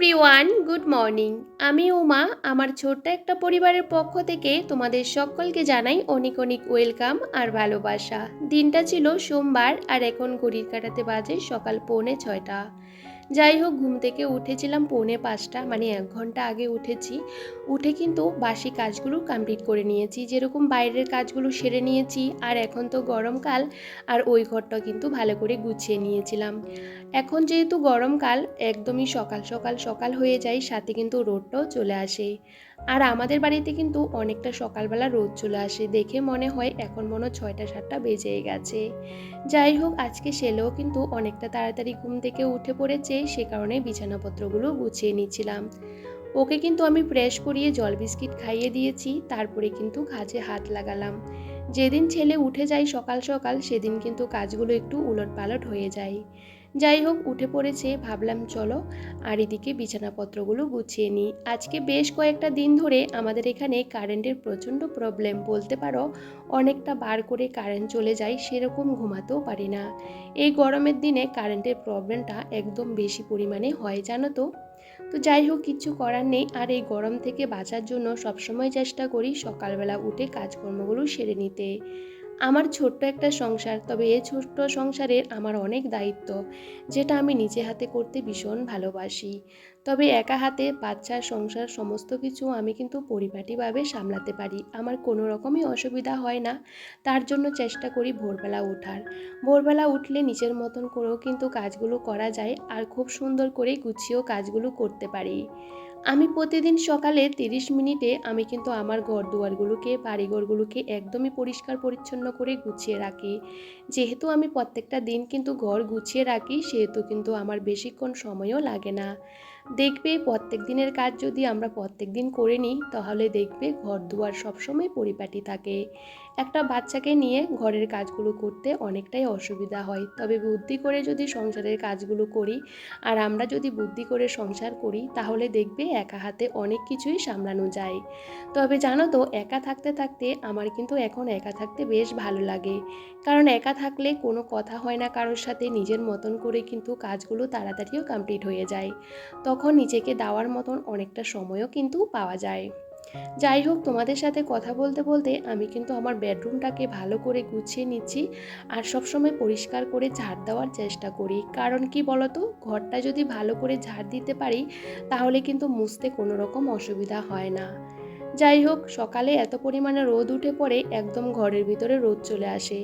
Everyone, good morning. আমি উমা। আমার ছোট্ট একটা পরিবারের পক্ষ থেকে তোমাদের সকলকে জানাই অনেক অনেক ওয়েলকাম আর ভালোবাসা। দিনটা ছিল সোমবার আর এখন ঘড়ির কাঁটাতে বাজে সকাল 4:45। যাই হোক, ঘুম থেকে উঠেছিলাম 4:45, মানে 1 ঘন্টা আগে উঠেছি। উঠে কিন্তু বাসি কাজগুলো কমপ্লিট করে নিয়েছি, যেরকম বাইরের কাজগুলো সেরে নিয়েছি। আর এখন তো গরমকাল, আর ওই ঘরটা কিন্তু ভালো করে গুছিয়ে নিয়েছিলাম। এখন যেহেতু গরমকাল, একদমই সকাল সকাল সকাল হয়ে যায়, সাথে কিন্তু রোদটাও চলে আসে। আর আমাদের বাড়িতে কিন্তু অনেকটা সকালবেলা রোদ চলে আসে, দেখে মনে হয় এখন মনে হয় 6টা 7টা বেজে গেছে। যাই হোক, আজকে ছেলেও কিন্তু অনেকটা তাড়াতাড়ি ঘুম থেকে উঠে পড়েছে, সে কারণে বিছানাপত্রগুলো গুছিয়ে নিচ্ছিলাম। ওকে কিন্তু আমি ফ্রেশ করিয়ে জল বিস্কিট খাইয়ে দিয়েছি, তারপরে কিন্তু কাজে হাত লাগালাম। যেদিন ছেলে উঠে যায় সকাল সকাল, সেদিন কিন্তু কাজগুলো একটু উলটপালট হয়ে যায়। যাই হোক, উঠে পড়েছে, ভাবলাম চলো আর এদিকে বিছানাপত্রগুলো গুছিয়ে নিই। আজকে বেশ কয়েকটা দিন ধরে আমাদের এখানে কারেন্টের প্রচণ্ড প্রবলেম বলতে পারো। অনেকটা বার করে কারেন্ট চলে যায়, সেরকম ঘুমাতেও পারি না। এই গরমের দিনে কারেন্টের প্রবলেমটা একদম বেশি পরিমাণে হয়, জানো তো। যাই হোক, কিচ্ছু করার নেই। আর এই গরম থেকে বাঁচার জন্য সবসময় চেষ্টা করি সকালবেলা উঠে কাজকর্মগুলো সেরে নিতে। আমার ছোট্ট একটা সংসার, তবে এই ছোট্ট সংসারের আমার অনেক দায়িত্ব, যেটা আমি নিজে হাতে করতে ভীষণ ভালোবাসি। তবে একা হাতে বাচ্চা, সংসার সমস্ত কিছু আমি কিন্তু পরিপাটিভাবে সামলাতে পারি, আমার কোনো রকমই অসুবিধা হয় না। তার জন্য চেষ্টা করি ভোরবেলা ওঠার। ভোরবেলা উঠলে নিজের মতন করেও কিন্তু কাজগুলো করা যায়, আর খুব সুন্দর করে গুছিয়েও কাজগুলো করতে পারি। আমি প্রতিদিন সকালে 30 মিনিটে আমি কিন্তু আমার ঘর দুয়ারগুলোকে, বাড়িঘরগুলোকে একদমই পরিষ্কার পরিচ্ছন্ন করে গুছিয়ে রাখি। যেহেতু আমি প্রত্যেকটা দিন কিন্তু ঘর গুছিয়ে রাখি, সেহেতু কিন্তু আমার বেশিক্ষণ সময়ও লাগে না। দেখবে প্রত্যেক দিনের কাজ যদি আমরা প্রত্যেক দিন করে নিই, তাহলে দেখবে ঘর দুয়ার সবসময় পরিপাটি থাকে। একটা বাচ্চাকে নিয়ে ঘরের কাজগুলো করতে অনেকটাই অসুবিধা হয়, তবে বুদ্ধি করে যদি সংসারের কাজগুলো করি, আর আমরা যদি বুদ্ধি করে সংসার করি, তাহলে দেখবে একা হাতে অনেক কিছুই সামলানো যায়। তবে জানো তো, একা থাকতে থাকতে আমার কিন্তু এখন একা থাকতে বেশ ভালো লাগে। কারণ একা থাকলে কোনো কথা হয় না কারোর সাথে, নিজের মতন করে কিন্তু কাজগুলো তাড়াতাড়িও কমপ্লিট হয়ে যায়। তখন নিজেকে দেওয়ার মতন অনেকটা সময়ও কিন্তু পাওয়া যায়। যাই হোক, তোমাদের সাথে কথা বলতে বলতে আমি কিন্তু আমার বেডরুমটাকে ভালো করে গুছিয়ে নিচ্ছি, আর সবসময় পরিষ্কার করে ঝাড় দেওয়ার চেষ্টা করি। কারণ কি বলতো, ঘরটা যদি ভালো করে ঝাড় দিতে পারি, তাহলে কিন্তু মুছতে কোনো রকম অসুবিধা হয় না। যাই হোক, সকালে এত পরিমাণে রোদ উঠে পড়ে, একদম ঘরের ভিতরে রোদ চলে আসে।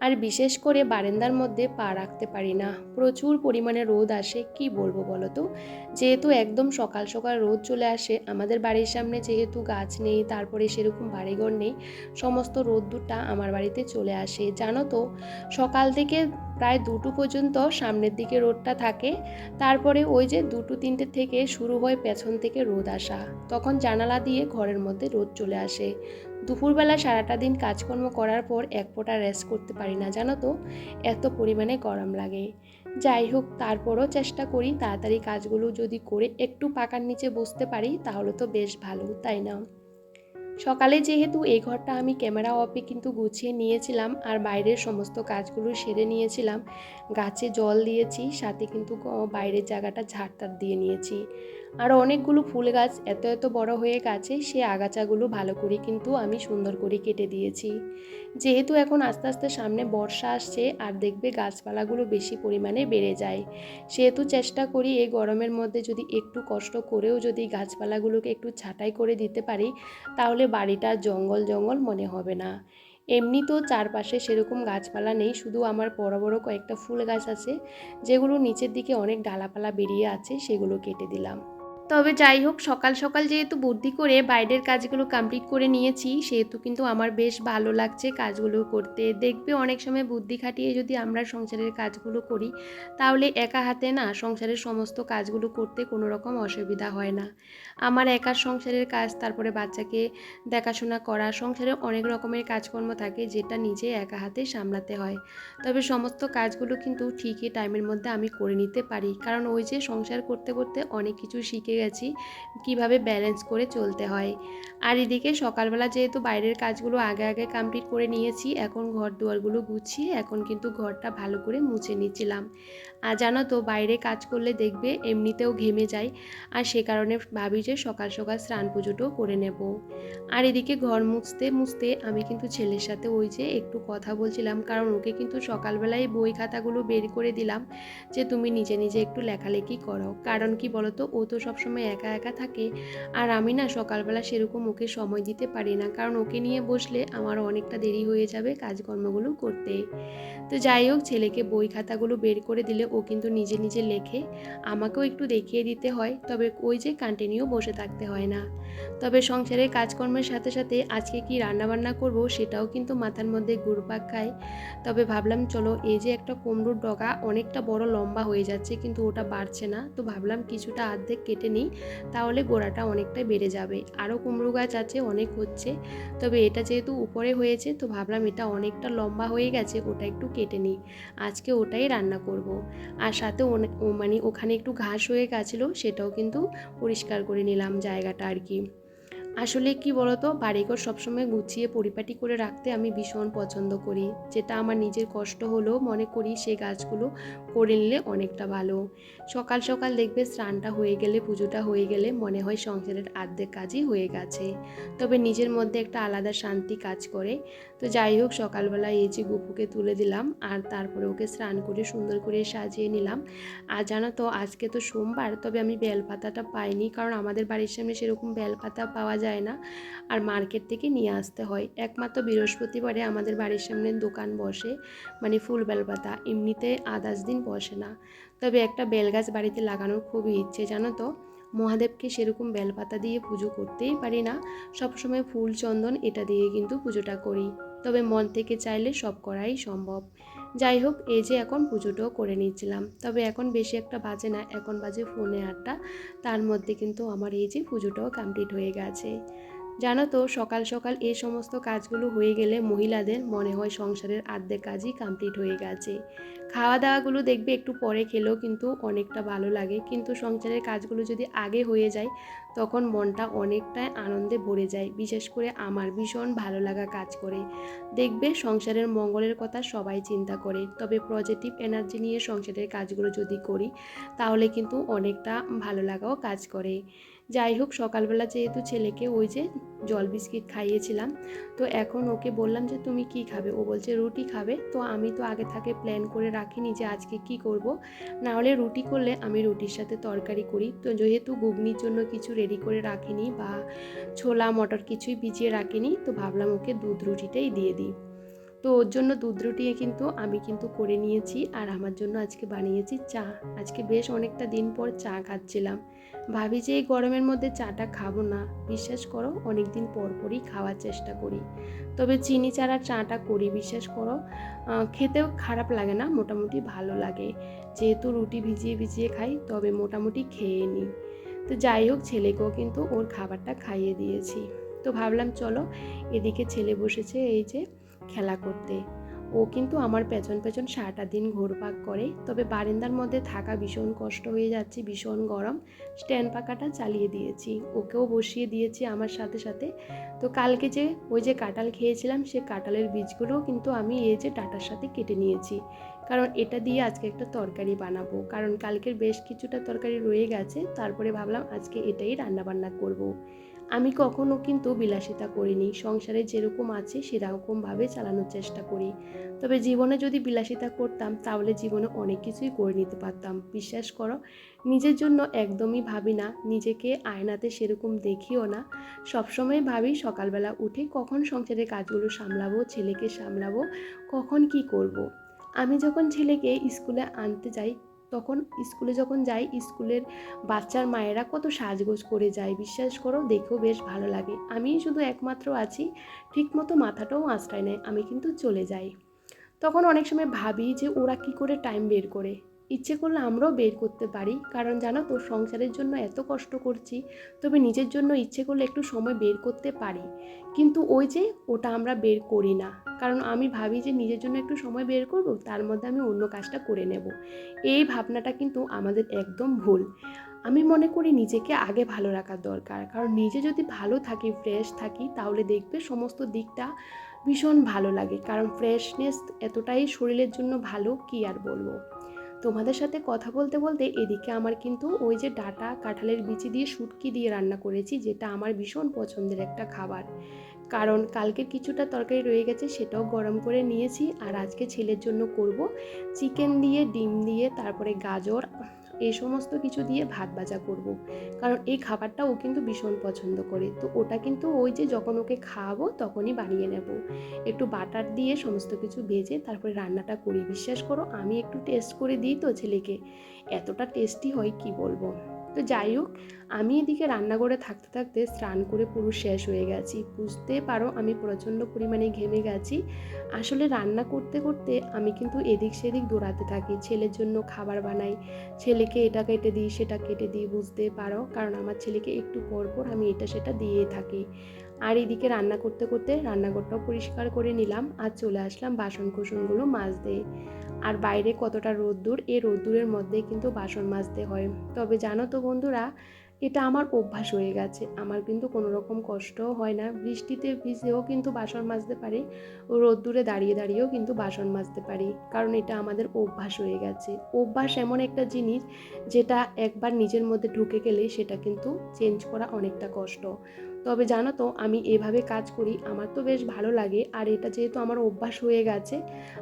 আর বিশেষ করে বারান্দার মধ্যে পা রাখতে পারি না, প্রচুর পরিমাণে রোদ আসে, কি বলবো বলো তো। যেহেতু একদম সকাল সকাল রোদ চলে আসে, আমাদের বাড়ির সামনে যেহেতু গাছ নেই, তারপরে সেরকম বাড়িঘর নেই, সমস্ত রোদ্দুরটা আমার বাড়িতে চলে আসে, জানো তো। সকাল থেকে প্রায় 2টো পর্যন্ত সামনের দিকে রোদটা থাকে, তারপরে ওই যে 2টো 3টে থেকে শুরু হয় পেছন থেকে রোদ আসা, তখন জানালা দিয়ে ঘরের মধ্যে রোদ চলে আসে। দুপুরবেলা সারাটা দিন কাজকর্ম করার পর এক ফোঁটা রেস্ট করতে পারি না, জানো তো, এত পরিমাণে গরম লাগে। যাই হোক, তারপরও চেষ্টা করি তাড়াতাড়ি কাজগুলো যদি করে একটু পাকার নিচে বসতে পারি, তাহলে তো বেশ ভালো, তাই না। সকালে যেহেতু এই ঘরটা আমি ক্যামেরা অফে কিন্তু গুছিয়ে নিয়েছিলাম, আর বাইরের সমস্ত কাজগুলো সেরে নিয়েছিলাম, গাছে জল দিয়েছি, সাথে কিন্তু বাইরের জায়গাটা ঝাড়টার দিয়ে নিয়েছি। আর অনেকগুলো ফুল গাছ এত এত বড় হয়ে গেছে, সে আগাছাগুলো ভালো করে কিন্তু আমি সুন্দর করে কেটে দিয়েছি। যেহেতু এখন আস্তে আস্তে সামনে বর্ষা আসছে, আর দেখবে গাছপালাগুলো বেশি পরিমাণে বেড়ে যায়, সেহেতু চেষ্টা করি এই গরমের মধ্যে যদি একটু কষ্ট করেও যদি গাছপালাগুলোকে একটু ছাঁটাই করে দিতে পারি, তাহলে বাড়িটা জঙ্গল জঙ্গল মনে হবে না। এমনিতেও চারপাশে সেরকম গাছপালা নেই, শুধু আমার বড় বড় কয়েকটা ফুল গাছ আছে, যেগুলো নিচের দিকে অনেক ডালাপালা বেরিয়ে আছে, সেগুলো কেটে দিলাম। তবে যাই হোক, সকাল সকাল যেহেতু বুদ্ধি করে বাইরের কাজগুলো কমপ্লিট করে নিয়েছি, সেহেতু কিন্তু আমার বেশ ভালো লাগছে কাজগুলো করতে। দেখবে অনেক সময় বুদ্ধি খাটিয়ে যদি আমরা সংসারের কাজগুলো করি, তাহলে একা হাতে না সংসারের সমস্ত কাজগুলো করতে কোনো রকম অসুবিধা হয় না। আমার একার সংসারের কাজ, তারপরে বাচ্চাকে দেখাশোনা করা, সংসারে অনেক রকমের কাজকর্ম থাকে, যেটা নিজে একা হাতে সামলাতে হয়। তবে সমস্ত কাজগুলো কিন্তু ঠিকই টাইমের মধ্যে আমি করে নিতে পারি, কারণ ওই যে সংসার করতে করতে অনেক কিছু শিখে শিখে গেছি কিভাবে ব্যালেন্স করে চলতে হয়। আর এদিকে সকালবেলা যেহেতু বাইরের কাজগুলো আগে আগে কমপ্লিট করে নিয়েছি, এখন ঘর দুয়ারগুলো গুছিয়ে এখন কিন্তু ঘরটা ভালো করে মুছে নিচ্ছিলাম। আর জানো তো বাইরে কাজ করলে দেখবে এমনিতেও ঘেমে যায়, আর সে কারণে ভাবি যে সকাল সকাল স্নান পুজোটাও করে নেব। আর এদিকে ঘর মুছতে মুছতে আমি কিন্তু ছেলের সাথে ওই যে একটু কথা বলছিলাম, কারণ ওকে কিন্তু সকালবেলায় বই খাতাগুলো বের করে দিলাম যে তুমি নিজে নিজে একটু লেখালেখি করো। কারণ কি বলতো, ও তো সবসময় একা একা থাকে, আর আমি না সকালবেলা সেরকম ওকে সময় দিতে পারি না, কারণ ওকে নিয়ে বসলে আমার অনেকটা দেরি হয়ে যাবে কাজকর্মগুলো করতে। তো যাই হোক, ছেলেকে বই খাতাগুলো বের করে দিলে ও কিন্তু নিজে নিজে লেখে, আমাকেও একটু দেখিয়ে দিতে হয়, তবে ওই যে কন্টিনিউ বসে থাকতে হয় না। তবে সংসারের কাজকর্মের সাথে সাথে আজকে কি রান্নাবান্না করব সেটাও কিন্তু মাথার মধ্যে ঘুরপাক খায়। তবে ভাবলাম চলো, এই যে একটা কুমড়োর ডগা অনেকটা বড় লম্বা হয়ে যাচ্ছে কিন্তু ওটা বাড়ছে না, তো ভাবলাম কিছুটা অর্ধেক কেটে নিই, তাহলে গোড়াটা অনেকটাই বেড়ে যাবে। আরও কুমড়ো গাছ আছে, অনেক হচ্ছে, তবে এটা যেহেতু উপরে হয়েছে তো ভাবলাম এটা অনেকটা লম্বা হয়ে গেছে, ওটা একটু কেটে নিই, আজকে ওটাই রান্না করব। আর সাথে মানে ওখানে একটু ঘাস হয়ে গেছিলো, সেটাও কিন্তু পরিষ্কার করে নিলাম জায়গাটা আর কি। আসলে কি বলতো, বাড়িঘর সবসময় গুছিয়ে পরিপাটি করে রাখতে আমি ভীষণ পছন্দ করি, যেটা আমার নিজের কষ্ট হলেও মনে করি সেই কাজগুলো করে নিলে অনেকটা ভালো। সকাল সকাল দেখবে স্নানটা হয়ে গেলে, পুজোটা হয়ে গেলে মনে হয় সংসারের অর্ধেক কাজই হয়ে গেছে, তবে নিজের মধ্যে একটা আলাদা শান্তি কাজ করে। তো যাই হোক, সকালবেলা এই যে গুপুকে তুলে দিলাম আর তারপরে ওকে স্নান করে সুন্দর করে সাজিয়ে নিলাম। আর জানো তো আজকে তো সোমবার, তবে আমি বেলপাতাটা পাইনি, কারণ আমাদের বাড়ির সামনে সেরকম বেলপাতা পাওয়া যায় না, আর মার্কেট থেকে নিয়ে আসতে হয়। একমাত্র বৃহস্পতিবারে আমাদের বাড়ির সামনে দোকান বসে, মানে ফুল বেলপাতা, এমনিতে আদার্স দিন বসে না। তবে একটা বেলগাছ বাড়িতে লাগানোর খুবই ইচ্ছে জানো তো। মহাদেবকে সেরকম বেলপাতা দিয়ে পুজো করতেই পারি না, সবসময় ফুল চন্দন এটা দিয়ে কিন্তু পুজোটা করি, তবে মন থেকে চাইলে সব করাই সম্ভব। যাই হোক, এই যে এখন পুজোটাও করে নিচ্ছিলাম, তবে এখন বেশি একটা বাজে না, এখন বাজে 8:45, তার মধ্যে কিন্তু আমার এই যে পুজোটাও কমপ্লিট হয়ে গেছে। জানো তো সকাল সকাল এই সমস্ত কাজগুলো হয়ে গেলে মহিলাদের মনে হয় সংসারের অর্ধেক কাজই কমপ্লিট হয়ে গেছে। খাওয়া দাওয়াগুলো দেখবে একটু পরে খেলেও কিন্তু অনেকটা ভালো লাগে, কিন্তু সংসারের কাজগুলো যদি আগে হয়ে যায় তখন মনটা অনেকটাই আনন্দে ভরে যায়, বিশেষ করে আমার ভীষণ ভালো লাগা কাজ করে। দেখবে সংসারের মঙ্গলের কথা সবাই চিন্তা করে, তবে পজিটিভ এনার্জি নিয়ে সংসারের কাজগুলো যদি করি তাহলে কিন্তু অনেকটা ভালো লাগাও কাজ করে। যাই হোক, সকালবেলা যেহেতু ছেলেকে ওই যে জল বিস্কিট খাইয়েছিলাম, তো এখন ওকে বললাম যে তুমি কি খাবে, ও বলছে রুটি খাবে। তো আমি তো আগে থেকে প্ল্যান করে রাখিনি যে আজকে কি করব, না হলে রুটি করলে আমি রুটির সাথে তরকারি করি, তো যেহেতু ঘুগনির জন্য কিছু রেডি করে রাখিনি বা ছোলা মটর কিছুই ভিজিয়ে রাখিনি, তো ভাবলাম ওকে দুধ রুটিটাই দিয়ে দিই। তো ওর জন্য দুধ রুটি কিন্তু আমি কিন্তু করে নিয়েছি, আর আমার জন্য আজকে বানিয়েছি চা। আজকে বেশ অনেকটা দিন পর চা খাচ্ছিলাম, ভাবি যে এই গরমের মধ্যে চাটা খাবো না, বিশ্বাস করো অনেক দিন পর পরই খাওয়ার চেষ্টা করি, তবে চিনি ছাড়া চাটা করি, বিশ্বাস করো খেতেও খারাপ লাগে না, মোটামুটি ভালো লাগে, যেহেতু রুটি ভিজিয়ে ভিজিয়ে খাই তবে মোটামুটি খেয়ে নিই। তো যাই হোক, ছেলেকেও কিন্তু ওর খাবারটা খাইয়ে দিয়েছি। তো ভাবলাম চলো, এদিকে ছেলে বসেছে এই যে খেলা করতে, ও কিন্তু আমার পেছন পেছন সারাটা দিন ঘুরপাক করে, তবে বারান্দার মধ্যে থাকা ভীষণ কষ্ট হয়ে যাচ্ছে, ভীষণ গরম, স্ট্যান্ড পাখাটা চালিয়ে দিয়েছি, ওকেও বসিয়ে দিয়েছি আমার সাথে সাথে। তো কালকে যে ওই যে কাঁঠাল খেয়েছিলাম, সে কাঁঠালের বীজগুলোও কিন্তু আমি এই যে ডাঁটার সাথে কেটে নিয়েছি, কারণ এটা দিয়ে আজকে একটা তরকারি বানাবো, কারণ কালকের বেশ কিছুটা তরকারি রয়ে গেছে, তারপরে ভাবলাম আজকে এটাই রান্নাবান্না করব। আমি কখনো কিন্তু বিলাসিতা করিনি, সংসারে যেরকম আছে সেরকমভাবে চালানোর চেষ্টা করি, তবে জীবনে যদি বিলাসিতা করতাম তাহলে জীবনে অনেক কিছুই করে নিতে পারতাম, বিশ্বাস করো। নিজের জন্য একদমই ভাবি না, নিজেকে আয়নাতে সেরকম দেখিও না, সবসময় ভাবি সকালবেলা উঠে কখন সংসারের কাজগুলো সামলাবো, ছেলেকে সামলাবো, কখন কি করব। আমি যখন ছেলেকে স্কুলে আনতে যাই, তখন স্কুলে যখন যাই, স্কুলের বাচ্চার মায়েরা কত সাজগোজ করে যায়, বিশ্বাস করো দেখেও বেশ ভালো লাগে, আমি শুধু একমাত্র আছি ঠিকমতো মাথাটাও আঁচড়ায় নেয়, আমি কিন্তু চলে যাই। তখন অনেক সময় ভাবি যে ওরা কি করে টাইম বের করে, ইচ্ছে করলে আমরাও বের করতে পারি, কারণ জানো তো সংসারের জন্য এত কষ্ট করছি, তবে নিজের জন্য ইচ্ছে করলে একটু সময় বের করতে পারি, কিন্তু ওই যে ওটা আমরা বের করি না, কারণ আমি ভাবি যে নিজের জন্য একটু সময় বের করব, তার মধ্যে আমি অন্য কাজটা করে নেব। এই ভাবনাটা কিন্তু আমাদের একদম ভুল। আমি মনে করি নিজেকে আগে ভালো রাখার দরকার, কারণ নিজে যদি ভালো থাকি, ফ্রেশ থাকি, তাহলে দেখবে সমস্ত দিকটা ভীষণ ভালো লাগে। কারণ ফ্রেশনেস এতটাই শরীরের জন্য ভালো, কি আর বলবো। তোমাদের সাথে কথা বলতে বলতে এদিকে আমার কিন্তু ওই যে ডাঁটা কাঁঠালের বিচি দিয়ে শুটকি দিয়ে রান্না করেছি, যেটা আমার ভীষণ পছন্দের একটা খাবার। কারণ কালকের কিছুটা তরকারি রয়ে গেছে, সেটাও গরম করে নিয়েছি। আর আজকে ছেলের জন্য করব চিকেন দিয়ে, ডিম দিয়ে, তারপরে গাজর, এই সমস্ত কিছু দিয়ে ভাত ভাজা করব। কারণ এই খাবারটা ও কিন্তু ভীষণ পছন্দ করে, তো ওটা কিন্তু ওই যে যখন ওকে খাওয়াবো তখনই বানিয়ে নেব। একটু বাটার দিয়ে সমস্ত কিছু ভেজে তারপরে রান্নাটা করি। বিশ্বাস করো, আমি একটু টেস্ট করে দিই তো ছেলেকে, এতটা টেস্টি হয় কি বলবো। তো যাই হোক, আমি এদিকে রান্নাঘরে থাকতে থাকতে স্নান করে পুরো শেষ হয়ে গেছি। বুঝতে পারো আমি প্রচণ্ড পরিমাণে ঘেমে গেছি। আসলে রান্না করতে করতে আমি কিন্তু এদিক সেদিক দৌড়াতে থাকি, ছেলের জন্য খাবার বানাই, ছেলেকে এটা কেটে দিই সেটা কেটে দিই, বুঝতে পারো, কারণ আমার ছেলেকে একটু পর পর আমি এটা সেটা দিয়ে থাকি। আর এদিকে রান্না করতে করতে রান্নাঘরটাও পরিষ্কার করে নিলাম আর চলে আসলাম বাসন কোসনগুলো মাজতে। আর বাইরে কতটা রোদ্দুর, এই রোদ্দুরের মধ্যে কিন্তু বাসন মাজতে হয়। তবে জানো তো বন্ধুরা, এটা আমার অভ্যাস হয়ে গেছে, আমার কিন্তু কোনো রকম কষ্টও হয় না। বৃষ্টিতে ভিজেও কিন্তু বাসন মাজতে পারি, ও রোদ্দুরে দাঁড়িয়ে দাঁড়িয়েও কিন্তু বাসন মাজতে পারি, কারণ এটা আমাদের অভ্যাস হয়ে গেছে। অভ্যাস এমন একটা জিনিস, যেটা একবার নিজের মধ্যে ঢুকে গেলে সেটা কিন্তু চেঞ্জ করা অনেকটা কষ্ট। তবে জানো তো, আমি এভাবে কাজ করি, আমার তো বেশ ভালো লাগে। আর এটা যেহেতু আমার অভ্যাস হয়ে গেছে,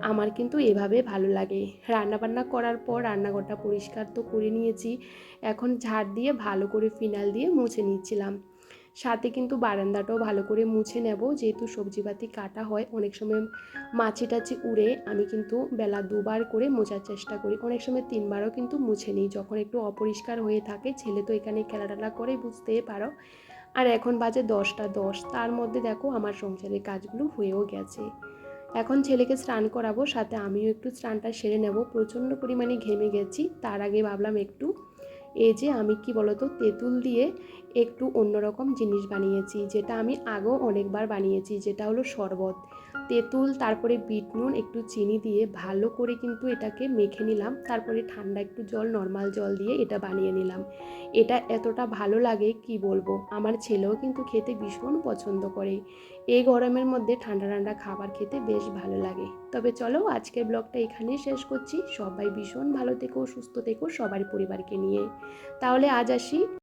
আমার কিন্তু এভাবে ভালো লাগে। রান্নাবান্না করার পর রান্নাঘরটা পরিষ্কার তো করে নিয়েছি, এখন ঝাড় দিয়ে ভালো করে ফিনাইল দিয়ে মুছে নিচ্ছিলাম। সাথে কিন্তু বারান্দাটাও ভালো করে মুছে নেব, যেহেতু সবজিপাতি কাটা হয়, অনেক সময় মাছি টাছি উড়ে। আমি কিন্তু বেলা দুবার করে মোছার চেষ্টা করি, অনেক সময় তিনবারও কিন্তু মুছে নিই যখন একটু অপরিষ্কার হয়ে থাকে। ছেলে তো এখানে খেলাটেলা করে, বুঝতেই পারো। আর এখন বাজে 10টা 10, তার মধ্যে দেখো আমার সংসারের কাজগুলো হয়েও গেছে। এখন ছেলেকে স্নান করাবো, সাথে আমিও একটু স্নানটা সেরে নেব, প্রচণ্ড পরিমাণে ঘেমে গেছি। তার আগে ভাবলাম একটু, এই যে আমি কি বলতো, তেঁতুল দিয়ে একটু অন্যরকম জিনিস বানিয়েছি, যেটা আমি আগেও অনেকবার বানিয়েছি, যেটা হলো শরবত। তেঁতুল, তারপরে বিট নুন, একটু চিনি দিয়ে ভালো করে কিন্তু এটাকে মেখে নিলাম, তারপরে ঠান্ডা একটু জল, নর্মাল জল দিয়ে এটা বানিয়ে নিলাম। এটা এতটা ভালো লাগে কি বলবো, আমার ছেলেও কিন্তু খেতে ভীষণ পছন্দ করে। এই গরমের মধ্যে ঠান্ডা ঠান্ডা খাবার খেতে বেশ ভালো লাগে। তবে চলো, আজকের ব্লগটা এখানেই শেষ করছি। সবাই ভীষণ ভালো থেকো, সুস্থ থেকো সবার পরিবারকে নিয়ে। তাহলে আজ আসি।